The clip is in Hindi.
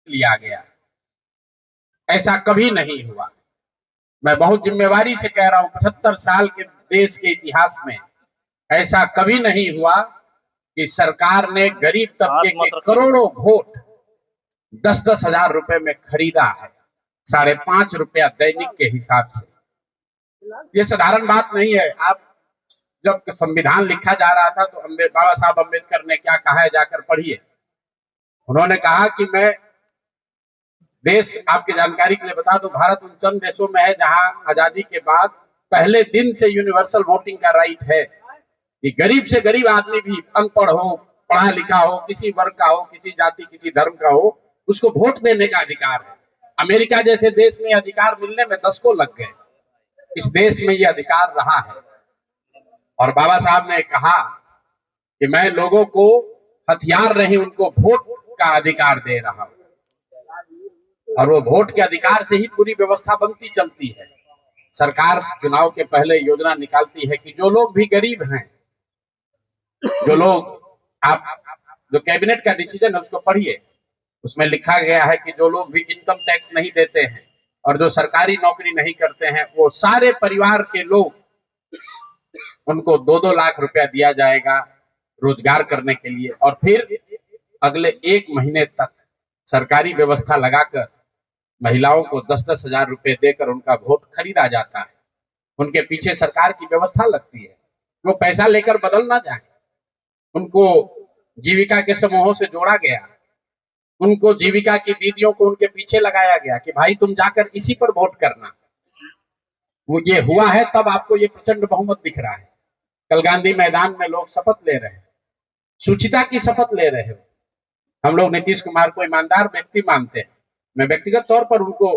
लिया गया। ऐसा कभी नहीं हुआ। मैं बहुत जिम्मेवारी से कह रहा हूं, 75 साल के देश के इतिहास में ऐसा कभी नहीं हुआ कि सरकार ने गरीब तबके के करोड़ों वोट 10-10 हजार रुपए में खरीदा है, 5.5 रुपया दैनिक के हिसाब से। ये साधारण बात नहीं है। आप जब संविधान लिखा जा रहा था तो बाबा साहब अम्बेडकर ने क्या कहा है, जाकर पढ़िए। उन्होंने कहा कि मैं देश, आपकी जानकारी के लिए बता दूं, भारत उन चंद देशों में है जहां आजादी के बाद पहले दिन से यूनिवर्सल वोटिंग का राइट है कि गरीब से गरीब आदमी भी, अनपढ़ हो, पढ़ा लिखा हो, किसी वर्ग का हो, किसी जाति किसी धर्म का हो, उसको वोट देने का अधिकार है। अमेरिका जैसे देश में अधिकार मिलने में 10 को लग गए। इस देश में यह अधिकार रहा है। और बाबा साहब ने कहा कि मैं लोगों को हथियार नहीं, उनको वोट का अधिकार दे रहा हूं। और वो वोट के अधिकार से ही पूरी व्यवस्था बनती चलती है। सरकार चुनाव के पहले योजना निकालती है कि जो लोग भी गरीब हैं, जो लोग, आप जो कैबिनेट का डिसीजन है उसको पढ़िए, उसमें लिखा गया है कि जो लोग भी इनकम टैक्स नहीं देते हैं और जो सरकारी नौकरी नहीं करते हैं, वो सारे परिवार के लोग, उनको 2-2 लाख रुपया दिया जाएगा रोजगार करने के लिए। और फिर अगले 1 महीने तक सरकारी व्यवस्था लगाकर महिलाओं को 10-10 हजार रुपए देकर उनका वोट खरीदा जाता है। उनके पीछे सरकार की व्यवस्था लगती है, वो पैसा लेकर बदल ना जाए। उनको जीविका के समूहों से जोड़ा गया, उनको जीविका की दीदियों को उनके पीछे लगाया गया कि भाई तुम जाकर इसी पर वोट करना। वो ये हुआ है तब आपको ये प्रचंड बहुमत दिख रहा है। कल गांधी मैदान में लोग शपथ ले रहे हैं, शुचिता की शपथ ले रहे हो। हम लोग नीतीश कुमार को ईमानदार व्यक्ति मानते हैं। मैं व्यक्तिगत तौर पर उनको